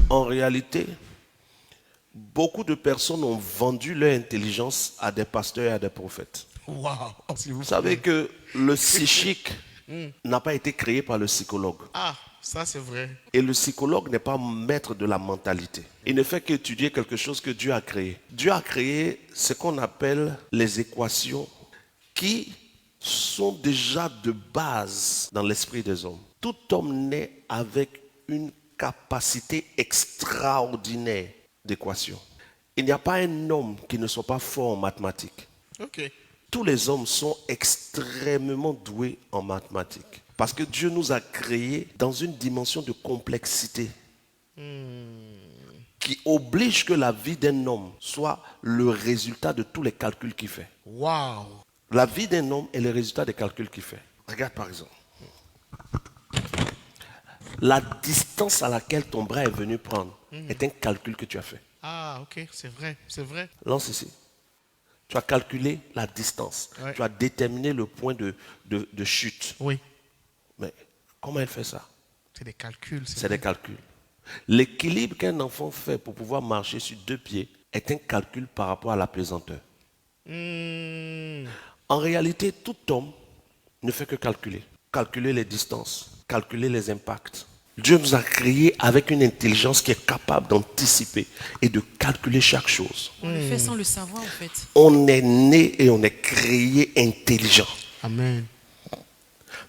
En réalité, beaucoup de personnes ont vendu leur intelligence à des pasteurs et à des prophètes. Waouh. S'il vous Vous savez plaît. que le psychique n'a pas été créé par le psychologue. Ah, ça c'est vrai. Et le psychologue n'est pas maître de la mentalité. Il ne fait qu'étudier quelque chose que Dieu a créé. Dieu a créé ce qu'on appelle les équations qui sont déjà de base dans l'esprit des hommes. Tout homme naît avec une capacité extraordinaire d'équation. Il n'y a pas un homme qui ne soit pas fort en mathématiques. Ok. Tous les hommes sont extrêmement doués en mathématiques. Parce que Dieu nous a créés dans une dimension de complexité qui oblige que la vie d'un homme soit le résultat de tous les calculs qu'il fait. Waouh. La vie d'un homme est le résultat des calculs qu'il fait. Regarde par exemple. La distance à laquelle ton bras est venu prendre est un calcul que tu as fait. Ah, ok, c'est vrai, c'est vrai. Lance ici. Tu as calculé la distance. Ouais. Tu as déterminé le point de chute. Oui, Mais comment elle fait ça? c'est des calculs. C'est des calculs. L'équilibre qu'un enfant fait pour pouvoir marcher sur deux pieds est un calcul par rapport à la pesanteur. En réalité, tout homme ne fait que calculer. Calculer les distances, calculer les impacts. Dieu nous a créés avec une intelligence qui est capable d'anticiper et de calculer chaque chose. On le fait sans le savoir en fait. On est né et on est créé intelligent. Amen.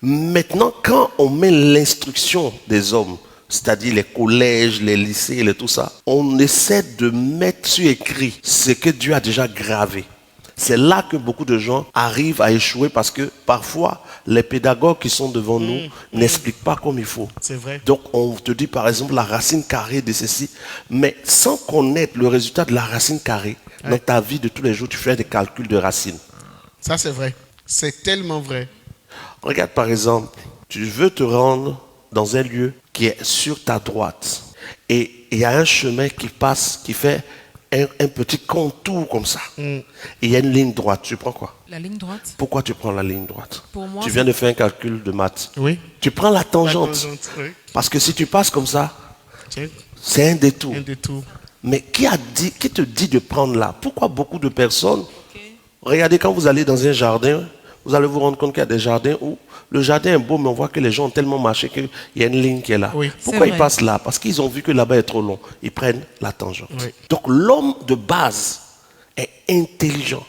Maintenant, quand on met l'instruction des hommes, c'est-à-dire les collèges, les lycées, tout ça, on essaie de mettre sur écrit ce que Dieu a déjà gravé. C'est là que beaucoup de gens arrivent à échouer parce que parfois, les pédagogues qui sont devant nous n'expliquent pas comme il faut. C'est vrai. Donc, on te dit par exemple la racine carrée de ceci, mais sans connaître le résultat de la racine carrée, dans ta vie de tous les jours, tu fais des calculs de racines. Ça c'est vrai. C'est tellement vrai. Regarde par exemple, tu veux te rendre dans un lieu qui est sur ta droite et il y a un chemin qui passe, qui fait un petit contour comme ça. Et il y a une ligne droite, tu prends quoi? La ligne droite. Pourquoi tu prends la ligne droite? Pour moi, Tu viens de faire un calcul de maths. Oui. Tu prends la La tangente. tangente, oui. Parce que si tu passes comme ça, Tiens, c'est un détour. un détour. Mais qui te dit de prendre là? Pourquoi beaucoup de personnes, regardez quand vous allez dans un jardin, vous allez vous rendre compte qu'il y a des jardins où le jardin est beau, mais on voit que les gens ont tellement marché qu'il y a une ligne qui est là. Oui. Pourquoi C'est ils vrai. passent là? Parce qu'ils ont vu que là-bas est trop long. Ils prennent la tangente. Oui. Donc l'homme de base est intelligent.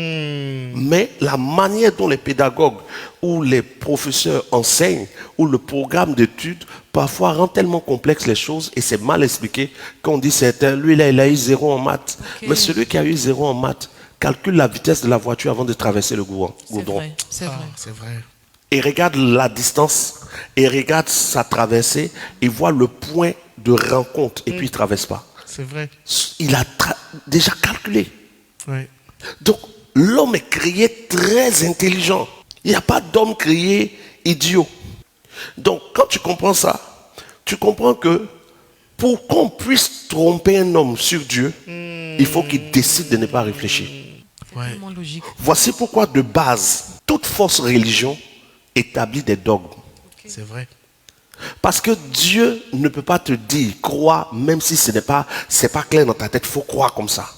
Mais la manière dont les pédagogues ou les professeurs enseignent ou le programme d'études parfois rend tellement complexe les choses et c'est mal expliqué qu'on dit c'est lui là il a eu 0 en maths. Ok. Mais celui qui a eu 0 en maths calcule la vitesse de la voiture avant de traverser le C'est goudron. vrai, c'est Ah, vrai. c'est vrai. Et regarde la distance et regarde sa traversée et voit le point de rencontre et puis il ne traverse pas. C'est vrai. Il a déjà calculé. Oui. Donc, l'homme est créé très intelligent. Il n'y a pas d'homme créé idiot. Donc, quand tu comprends ça, tu comprends que pour qu'on puisse tromper un homme sur Dieu, il faut qu'il décide de ne pas réfléchir. C'est Ouais. tellement logique. Voici pourquoi, de base, toute fausse religion établit des dogmes. C'est vrai. Parce que Dieu ne peut pas te dire, crois, même si ce n'est pas clair dans ta tête, il faut croire comme ça.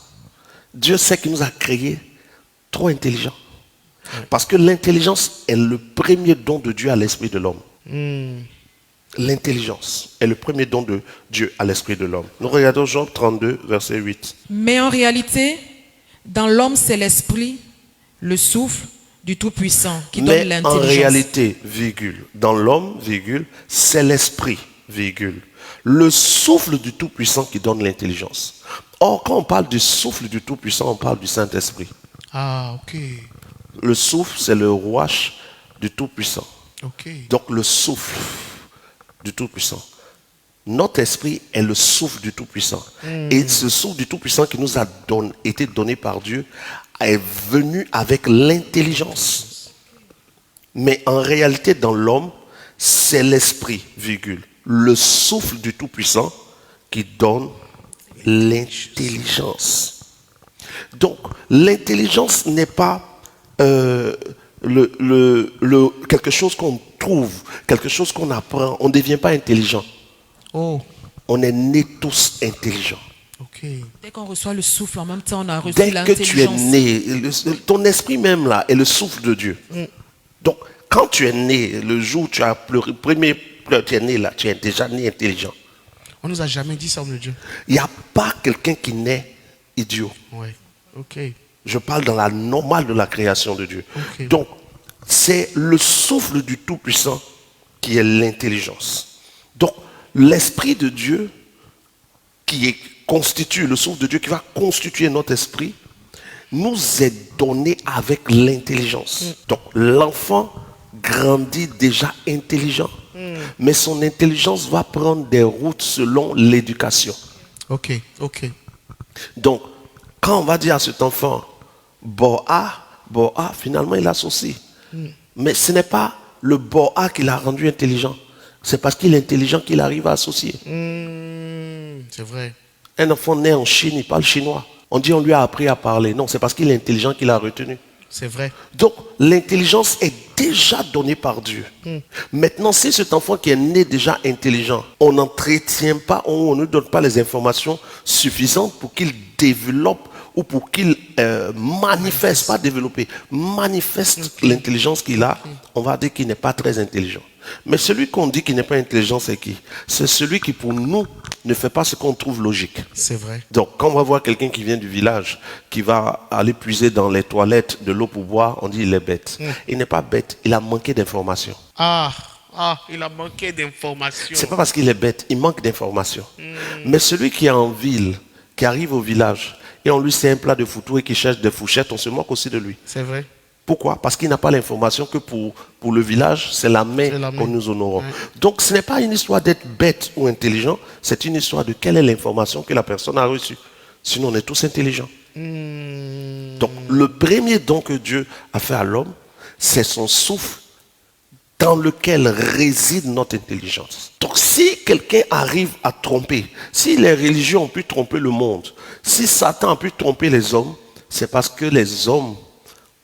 Dieu sait qu'il nous a créés trop intelligents. Parce que l'intelligence est le premier don de Dieu à l'esprit de l'homme. L'intelligence est le premier don de Dieu à l'esprit de l'homme. Nous regardons Jean 32, verset 8. Mais en réalité, dans l'homme, c'est l'esprit, le souffle du Tout-Puissant qui donne Mais en l'intelligence. réalité, virgule, dans l'homme, virgule, c'est l'esprit, virgule, le souffle du Tout-Puissant qui donne l'intelligence. Or, quand on parle du souffle du Tout-Puissant, on parle du Saint-Esprit. Ah, ok. Le souffle, c'est le rouage du Tout-Puissant. Ok. Donc, le souffle du Tout-Puissant. Notre esprit est le souffle du Tout-Puissant. Et ce souffle du Tout-Puissant qui nous a été donné par Dieu est venu avec l'intelligence. Mais en réalité, dans l'homme, c'est l'esprit, virgule, le souffle du Tout-Puissant qui donne l'intelligence. Donc, l'intelligence n'est pas quelque chose qu'on trouve, quelque chose qu'on apprend. On ne devient pas intelligent. Oh. On est nés tous intelligents. Ok. Dès qu'on reçoit le souffle, en même temps, on a reçu Dès que tu es l'intelligence. né, ton esprit même là est le souffle de Dieu. Donc, quand tu es né, le jour où tu as pleuré, premier pleur, tu es né là, tu es déjà né intelligent. On nous a jamais dit ça, homme de Dieu. Il n'y a pas quelqu'un qui naît idiot. Ouais. Ok. Je parle dans la normale de la création de Dieu. Ok. Donc, c'est le souffle du Tout-Puissant qui est l'intelligence. Donc, l'Esprit de Dieu qui constitue, le souffle de Dieu qui va constituer notre esprit, nous est donné avec l'intelligence. Donc, l'enfant grandit déjà intelligent. Mais son intelligence va prendre des routes selon l'éducation. Ok. Ok. Donc, quand on va dire à cet enfant, Boa, finalement il associe. Mais ce n'est pas le Boa qui l'a rendu intelligent. C'est parce qu'il est intelligent qu'il arrive à associer. C'est vrai. Un enfant né en Chine, il parle chinois. On dit on lui a appris à parler. Non, c'est parce qu'il est intelligent qu'il a retenu. C'est vrai. Donc, l'intelligence est déjà donnée par Dieu. Maintenant, si cet enfant qui est né déjà intelligent, on n'entretient pas, on ne donne pas les informations suffisantes pour qu'il développe ou pour qu'il manifeste, pas développer, manifeste l'intelligence qu'il a, on va dire qu'il n'est pas très intelligent. Mais celui qu'on dit qu'il n'est pas intelligent, c'est qui? C'est celui qui, pour nous, ne fait pas ce qu'on trouve logique. C'est vrai. Donc, quand on va voir quelqu'un qui vient du village, qui va aller puiser dans les toilettes de l'eau pour boire, on dit il est bête. Il n'est pas bête, il a manqué d'informations. Il a manqué d'informations. C'est pas parce qu'il est bête, il manque d'informations. Mais celui qui est en ville, qui arrive au village, et on lui sert un plat de foutou et qui cherche des fourchettes, on se moque aussi de lui. C'est vrai. Pourquoi? Parce qu'il n'a pas l'information que pour le village, c'est la main qu'on nous honorons. Donc ce n'est pas une histoire d'être bête ou intelligent, c'est une histoire de quelle est l'information que la personne a reçue. Sinon on est tous intelligents. Donc le premier don que Dieu a fait à l'homme, c'est son souffle dans lequel réside notre intelligence. Donc si quelqu'un arrive à tromper, si les religions ont pu tromper le monde, si Satan a pu tromper les hommes, c'est parce que les hommes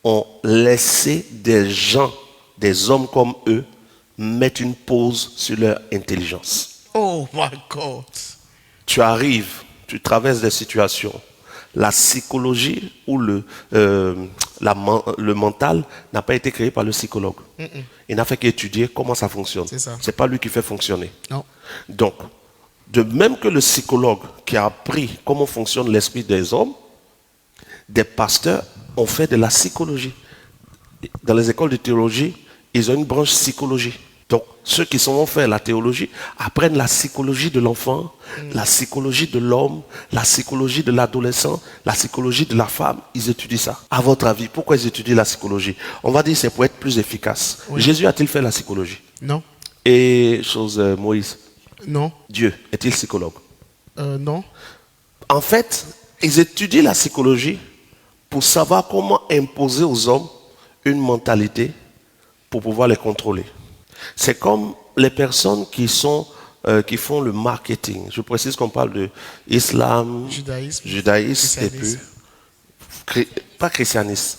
ont laissé des gens, des hommes comme eux, mettre une pause sur leur intelligence. Oh my God. Tu arrives, tu traverses des situations. La psychologie ou le mental n'a pas été créé par le psychologue. Il n'a fait qu'étudier comment ça fonctionne. C'est ça. C'est pas lui qui fait fonctionner. Non. Donc, de même que le psychologue qui a appris comment fonctionne l'esprit des hommes, des pasteurs ont fait de la psychologie. Dans les écoles de théologie, ils ont une branche psychologie. Donc, ceux qui sont faire la théologie apprennent la psychologie de l'enfant, la psychologie de l'homme, la psychologie de l'adolescent, la psychologie de la femme. Ils étudient ça. À votre avis, pourquoi ils étudient la psychologie? On va dire que c'est pour être plus efficace. Oui. Jésus a-t-il fait la psychologie? Non. Et Moïse, Non. Dieu, est-il psychologue? Non. En fait, ils étudient la psychologie pour savoir comment imposer aux hommes une mentalité pour pouvoir les contrôler. C'est comme les personnes qui font le marketing. Je précise qu'on parle de islam, judaïsme et puis pas christianisme,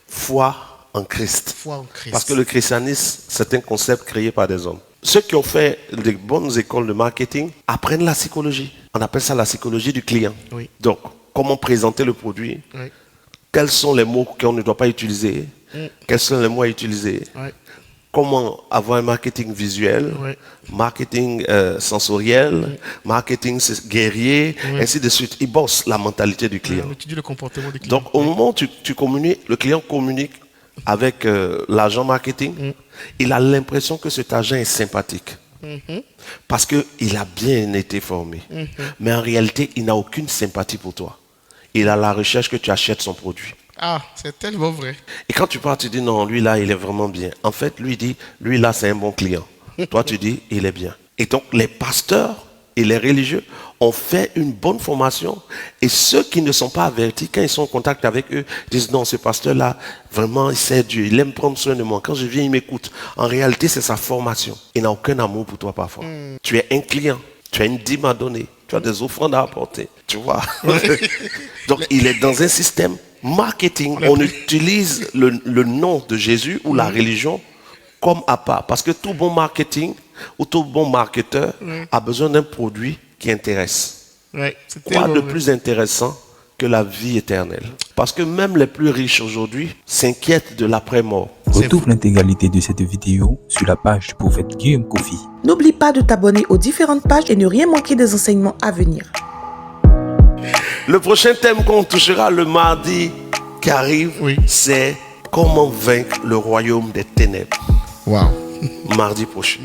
foi en Christ. Foi en Christ. Parce que le christianisme, c'est un concept créé par des hommes. Ceux qui ont fait des bonnes écoles de marketing apprennent la psychologie. On appelle ça la psychologie du client. Oui. Donc, comment présenter le produit, Oui. quels sont les mots qu'on ne doit pas utiliser, quels sont les mots à utiliser, Oui. comment avoir un marketing visuel, Oui. marketing sensoriel, marketing guerrier, ainsi de suite. Ils bossent la mentalité du client. On étudie le comportement des clients. Donc, au moment où tu communiques, le client communique avec l'agent marketing, il a l'impression que cet agent est sympathique. Parce qu'il a bien été formé. Mais en réalité, il n'a aucune sympathie pour toi. Il a la recherche que tu achètes son produit. C'est tellement vrai. Et quand tu pars, tu dis non, lui là, il est vraiment bien. En fait, lui dit, lui là, c'est un bon client. Toi, tu dis, il est bien. Et donc, les pasteurs et les religieux ont fait une bonne formation. Et ceux qui ne sont pas avertis, quand ils sont en contact avec eux, disent non, ce pasteur-là, vraiment, il sait Dieu, il aime prendre soin de moi. Quand je viens, il m'écoute. En réalité, c'est sa formation. Il n'a aucun amour pour toi parfois. Tu es un client, tu as une dîme à donner, tu as des offrandes à apporter. Tu vois. Donc, il est dans un système marketing. On utilise le nom de Jésus ou la religion comme appât. Parce que tout bon marketing ou tout bon marketeur a besoin d'un produit qui intéresse. Ouais, c'est Quoi tellement de vrai. plus intéressant que la vie éternelle? Parce que même les plus riches aujourd'hui s'inquiètent de l'après-mort. Retrouve l'intégralité de cette vidéo sur la page du prophète Guillaume Kofi. N'oublie pas de t'abonner aux différentes pages et ne rien manquer des enseignements à venir. Le prochain thème qu'on touchera le mardi qui arrive, Oui. c'est comment vaincre le royaume des ténèbres. Wow. Mardi prochain.